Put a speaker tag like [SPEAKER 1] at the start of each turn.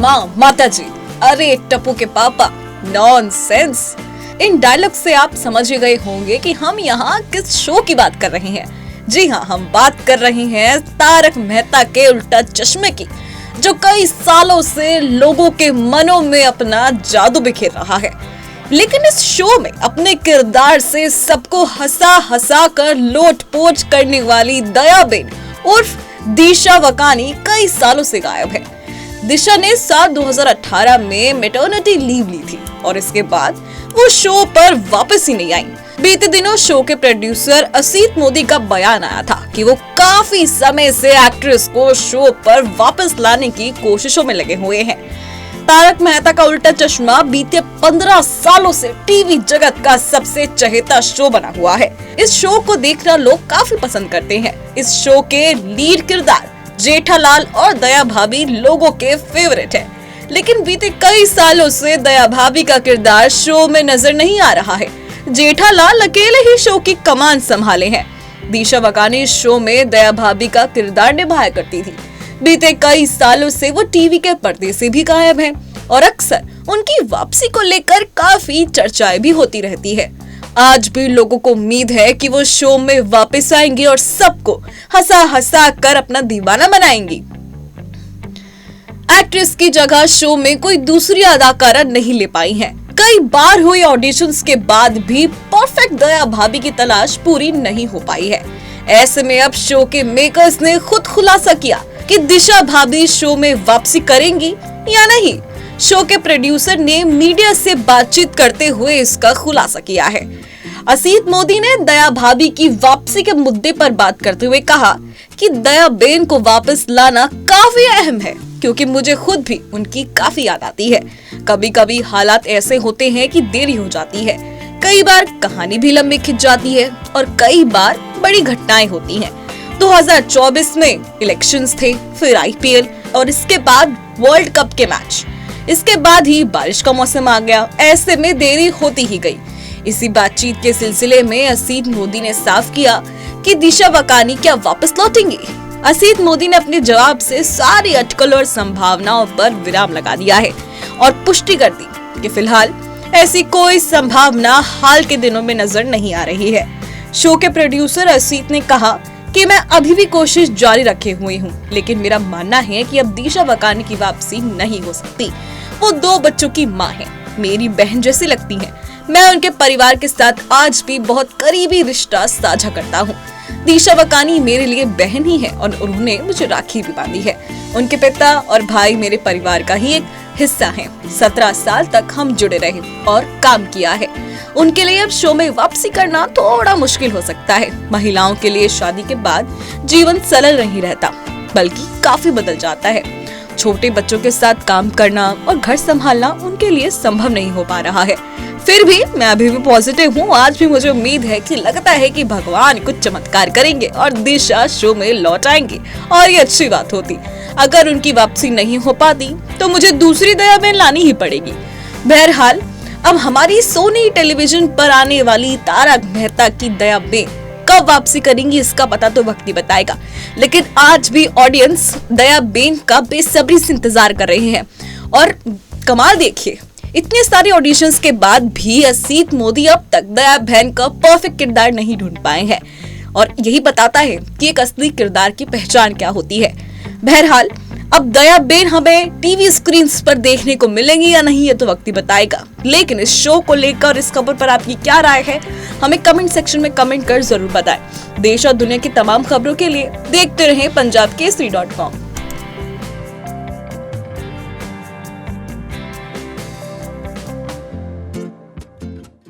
[SPEAKER 1] माँ, माता जी, अरे टप्पू के पापा, नॉनसेंस। इन डायलॉग से आप समझ ही गए होंगे कि हम यहाँ किस शो की बात कर रहे हैं। जी हाँ, हम बात कर रहे हैं तारक मेहता के उल्टा चश्मे की, जो कई सालों से लोगों के मनों में अपना जादू बिखेर रहा है। लेकिन इस शो में अपने किरदार से सबको हंसा हंसा कर लोट-पोट करने वाली दयाबेन उर्फ दिशा वकानी कई सालों से गायब है। दिशा ने साल 2018 में मैटरनिटी लीव ली थी और इसके बाद वो शो पर वापस ही नहीं आई। बीते दिनों शो के प्रोड्यूसर असीत मोदी का बयान आया था कि वो काफी समय से एक्ट्रेस को शो पर वापस लाने की कोशिशों में लगे हुए हैं। तारक मेहता का उल्टा चश्मा बीते 15 सालों से टीवी जगत का सबसे चहेता शो बना हुआ है। इस शो को देखना लोग काफी पसंद करते हैं। इस शो के लीड किरदार जेठालाल और दया भाभी लोगों के फेवरेट है। लेकिन बीते कई सालों से दया भाभी का किरदार शो में नजर नहीं आ रहा है। जेठालाल अकेले ही शो की कमान संभाले हैं। दिशा वकानी इस शो में दया भाभी का किरदार निभाया करती थी। बीते कई सालों से वो टीवी के पर्दे से भी गायब हैं और अक्सर उनकी वापसी को लेकर काफी चर्चाएं भी होती रहती है। आज भी लोगों को उम्मीद है कि वो शो में वापस आएंगी और सबको हंसा हंसा कर अपना दीवाना बनाएंगी। एक्ट्रेस की जगह शो में कोई दूसरी अदाकारा नहीं ले पाई है। कई बार हुए ऑडिशंस के बाद भी परफेक्ट दया भाभी की तलाश पूरी नहीं हो पाई है। ऐसे में अब शो के मेकर्स ने खुद खुलासा किया कि दिशा भाभी शो में वापसी करेंगी या नहीं। शो के प्रोड्यूसर ने मीडिया से बातचीत करते हुए इसका खुलासा किया है। असीत मोदी ने दया भाभी की वापसी के मुद्दे पर बात करते हुए कहा कि दया बेन को वापस लाना काफी अहम है, क्योंकि मुझे खुद भी उनकी काफी याद आती है। कभी कभी हालात ऐसे होते हैं कि देरी हो जाती है, कई बार कहानी भी लंबी खिंच जाती है और कई बार बड़ी घटनाएं होती हैं। 2024 में इलेक्शंस थे, फिर आईपीएल और इसके बाद वर्ल्ड कप के मैच। इसके बाद ही बारिश का मौसम आ गया। ऐसे में देरी होती ही गई। इसी बातचीत के सिलसिले में असीत मोदी ने साफ किया कि दिशा वकानी क्या वापस लौटेंगी। असीत मोदी ने अपने जवाब से सारी अटकल और संभावनाओं पर विराम लगा दिया है और पुष्टि कर दी कि फिलहाल ऐसी कोई संभावना हाल के दिनों में नजर नहीं आ रही है। शो के प्रोड्यूसर असीत ने कहा कि मैं अभी भी कोशिश जारी रखे हुए हूँ, लेकिन मेरा मानना है कि अब दिशा वकानी की वापसी नहीं हो सकती। वो 2 बच्चों की माँ है, मेरी बहन जैसी लगती है। मैं उनके परिवार के साथ आज भी बहुत करीबी रिश्ता साझा करता हूँ। दिशा वकानी मेरे लिए बहन ही है और उन्होंने मुझे राखी भी बांधी है। उनके पिता और भाई मेरे परिवार का ही एक हिस्सा है। 17 साल तक हम जुड़े रहे और काम किया है। उनके लिए अब शो में वापसी करना थोड़ा मुश्किल हो सकता है। महिलाओं के लिए शादी के बाद जीवन सरल नहीं रहता, बल्कि काफी बदल जाता है। छोटे बच्चों के साथ काम करना और घर संभालना उनके लिए संभव नहीं हो पा रहा है। फिर भी मैं अभी भी पॉजिटिव हूँ। आज भी मुझे उम्मीद है कि लगता है कि भगवान कुछ चमत्कार करेंगे और दिशा शो में लौट आएंगी और ये अच्छी बात होती। अगर उनकी वापसी नहीं हो पाती तो मुझे दूसरी दया बेन लानी ही पड़ेगी। बहरहाल अब हमारी सोनी टेलीविजन पर आने वाली तारक मेहता की दया बेन कब वापसी करेंगी इसका पता तो वक्त ही बताएगा। लेकिन आज भी ऑडियंस दया बेन का बेसब्री से इंतजार कर रहे हैं। और कमाल देखिए, इतने सारे ऑडिशंस के बाद भी असीत मोदी अब तक दया बहन का परफेक्ट किरदार नहीं ढूंढ पाए हैं और यही बताता है कि एक असली किरदार की पहचान क्या होती है। बहरहाल अब दया बेन हमें टीवी स्क्रीन पर देखने को मिलेंगी या नहीं, ये तो वक्त ही बताएगा। लेकिन इस शो को लेकर इस खबर पर आपकी क्या राय है, हमें कमेंट सेक्शन में कमेंट कर जरूर बताएं। देश और दुनिया की तमाम खबरों के लिए देखते रहें पंजाबकेसरी.com।